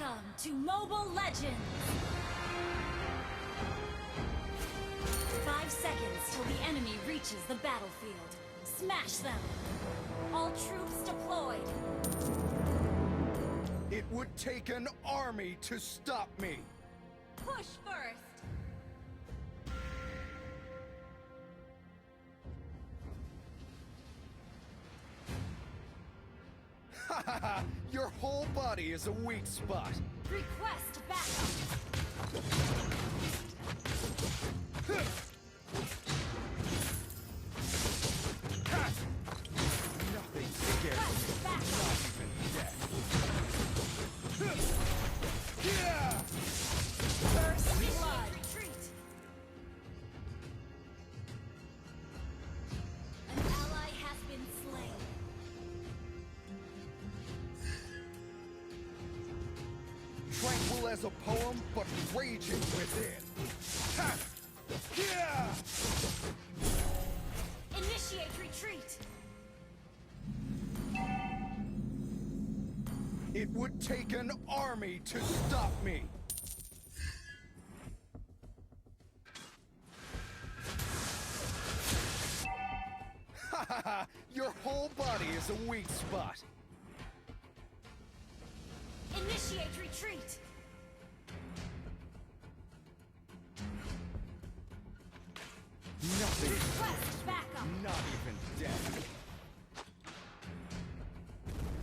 Welcome to Mobile Legends! 5 seconds till the enemy reaches the battlefield. Smash them! All troops deployed! It would take an army to stop me! Push first! Ha ha ha! Your whole body is a weak spot! Request backup! Nothing scares me, not even death. First blood! Retreat! An ally has been slain. Tranquil as a poem, but raging within. Ha! Yeah! Initiate retreat! It would take an army to stop me! Ha ha ha! Your whole body is a weak spot! Initiate retreat! Nothing, Request backup! not even death.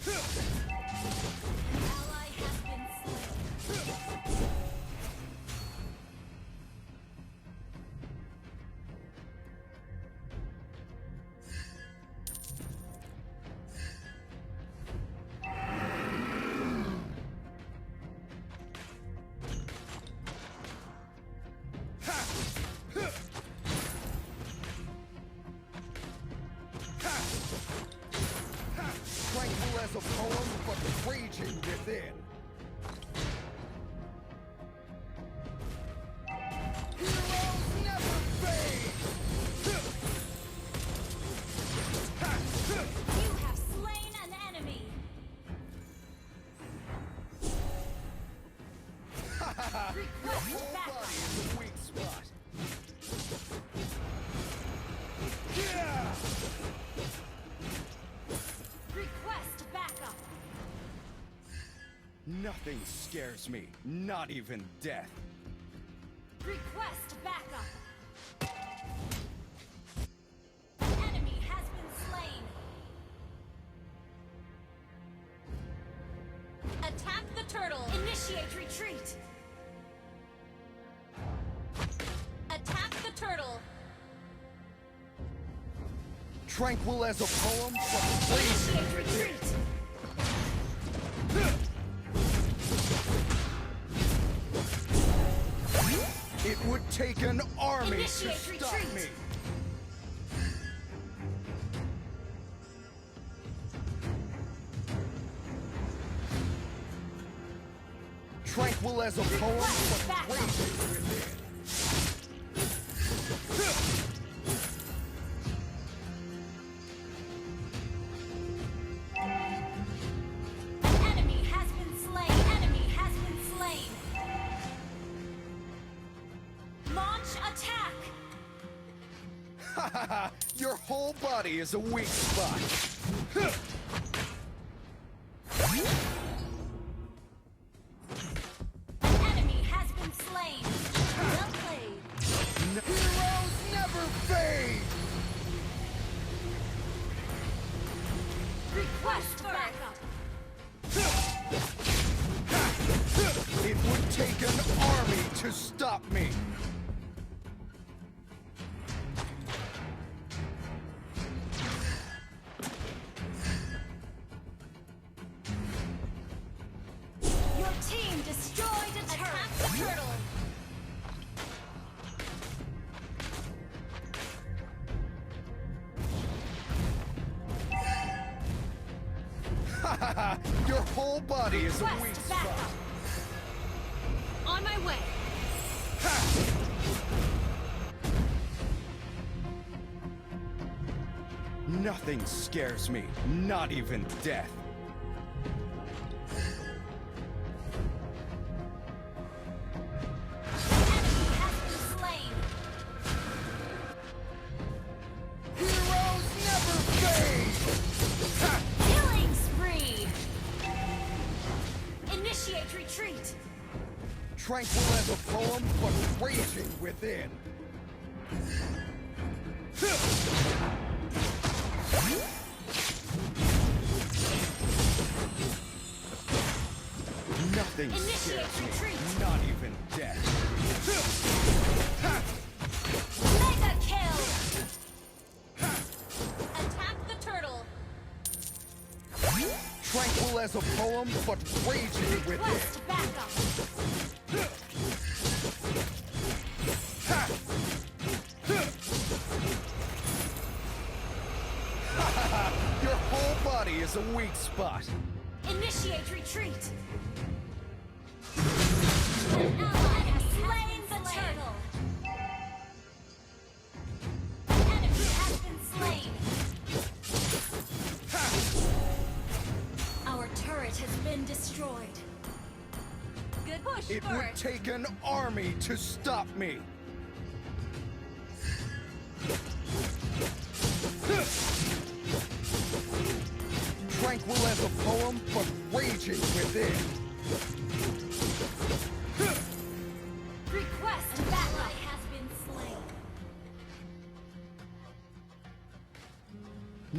An ally has been slain. Tranquil as a poem, but raging within. Heroes never fade! You have slain an enemy! Your Request whole backup! body is a weak spot. Yeah! Request backup! Nothing scares me, not even death. Request backup! Enemy has been slain! Attack the turtle! Initiate retreat! Attack the turtle! Tranquil as a poem, but raging Initiate within. retreat! It would take an army Initiate to stop retreat. me. Tranquil as a poem, but Back up. raging within. Enemy has been slain! Enemy has been slain! Launch attack! Ha ha ha! Your whole body is a weak spot. Enemy has been slain! Well played! Heroes never fade! Request backup! It would take an army to stop me. Your team destroyed a turret! Attack the turtle! Ha ha ha! Your whole body is a weak Request spot. backup! On my way! Nothing scares me, not even death. Tranquil as a poem, but raging within. Nothing scares me, not even death. Mega kill! Attack the turtle! Tranquil as a poem, but raging within. Request backup! Your whole body is a weak spot. Initiate retreat! An ally has slain the turtle! Enemy has been slain! Our turret has been destroyed. Good push, It would take an army to stop me. Tranquil as a poem, but raging within. Request ally has been slain.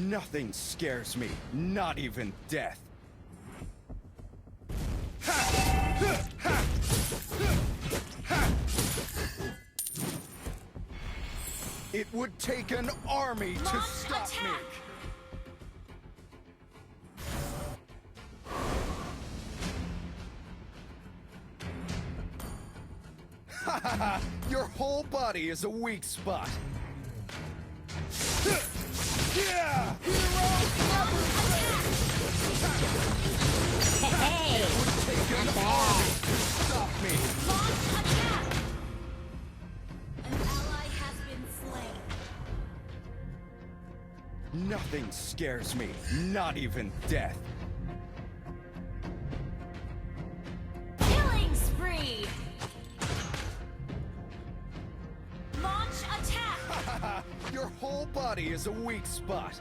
Nothing scares me, not even death. It would take an army to Launch stop attack! me. Your whole body is a weak spot. Yeah! Hey, Take an not army bad. to stop me. Launch attack! An ally has been slain. Nothing scares me, not even death. Killing spree! Launch attack! Your whole body is a weak spot.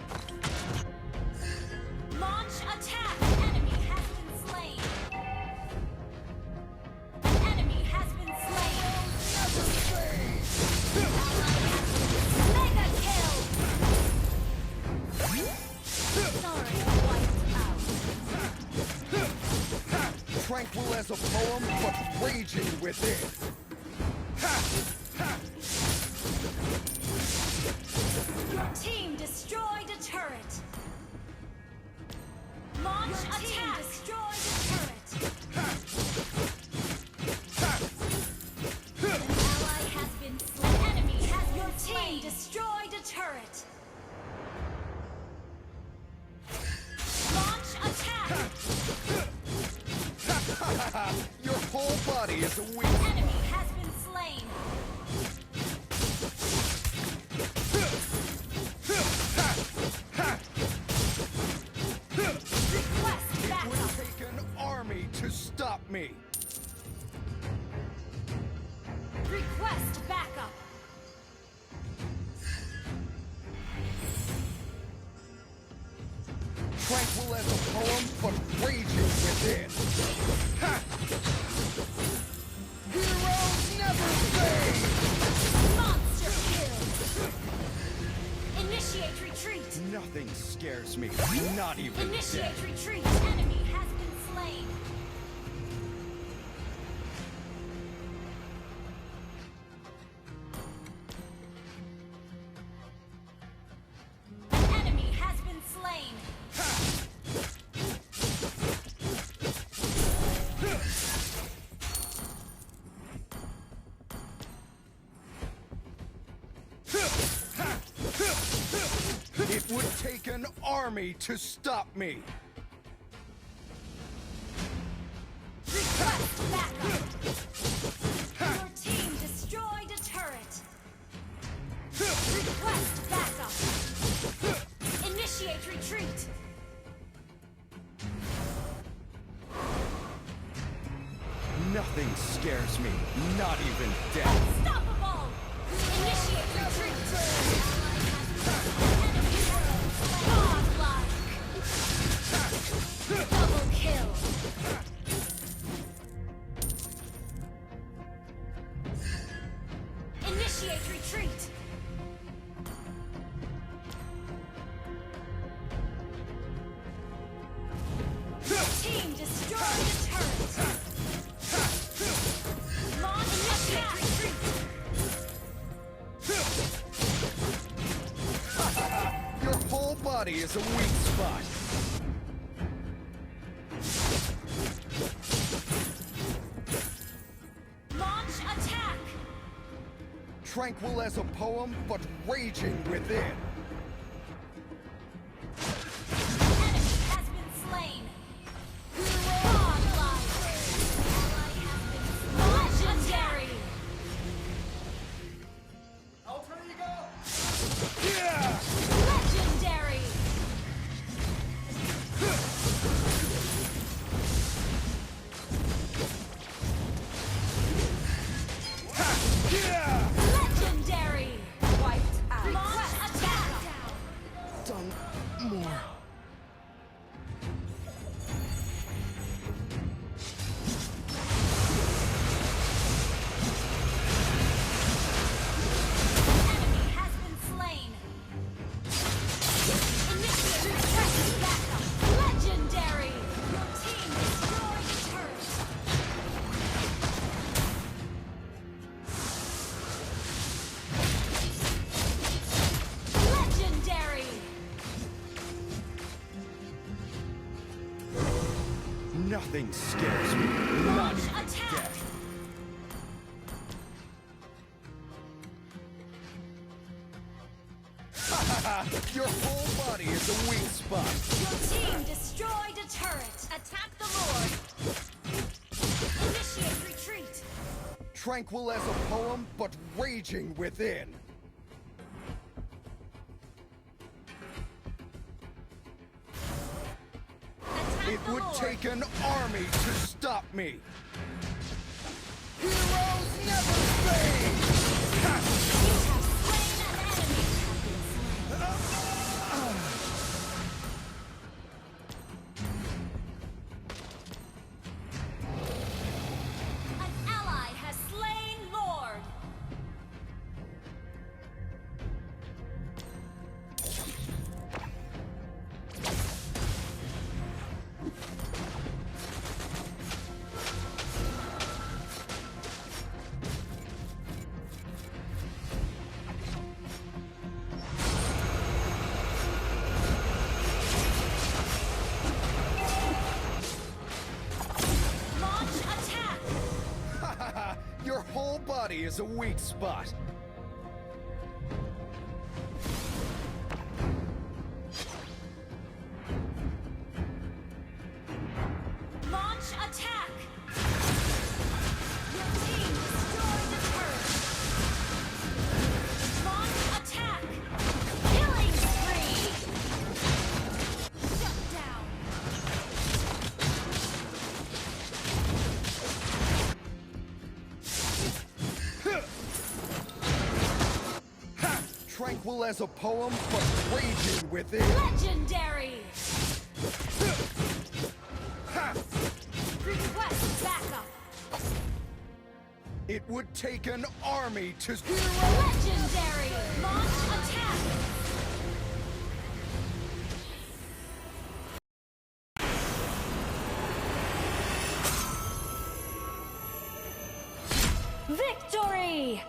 Launch attack! Enemy has been slain. Enemy has been slain. Mega kill! Sorry, wiped out. Tranquil as a poem, but raging within. Your team destroyed a turret. Launch attack! Destroyed a turret. An ally has been slain. Enemy has your team destroyed a turret. Launch attack! Your whole body is a weak. Enemy has been slain. Request It would backup. take an army to stop me. Request backup. Tranquil as a poem, but raging within. Ha! Heroes never fade! Monster kill. Initiate retreat. Nothing scares me, not even Initiate death. retreat. Enemy has been slain. Enemy has been slain. It would take an army to stop me. Request backup. Your team destroyed a turret. Request backup. Initiate retreat. Nothing scares me, not even death. Unstoppable! Initiate retreat. Enemy godlike. Double kill. team destroyed the turret. Launch attack. Your whole body is a weak spot. Launch attack. Tranquil as a poem, but raging within. Enemy has been slain. Godlike. Ally has been slain. Legendary. Alter ego! Yeah! Legendary. Yeah! Legendary. Wiped out. Launch attack. Done more. Enemy has been slain. Initiate request backup. Legendary. Your team destroyed the turret. Legendary. Nothing scares me. Not Launch even attack. death. Your whole body is a weak spot. Your team destroyed a turret. Attack the Lord. Initiate retreat. Tranquil as a poem, but raging within. Attack It the would Lord. take an army to stop me. Heroes never fade! Ha! You have slain an enemy. An ally has slain Lord. Launch attack. Your whole body is a weak spot. Launch attack. Your team destroyed the turret. Launch attack. Killing spree. Shut down. Ha! Tranquil as a poem, but raging within. Legendary. Ha! Request backup. It would take an army to... Legendary. Launch attack. Victory!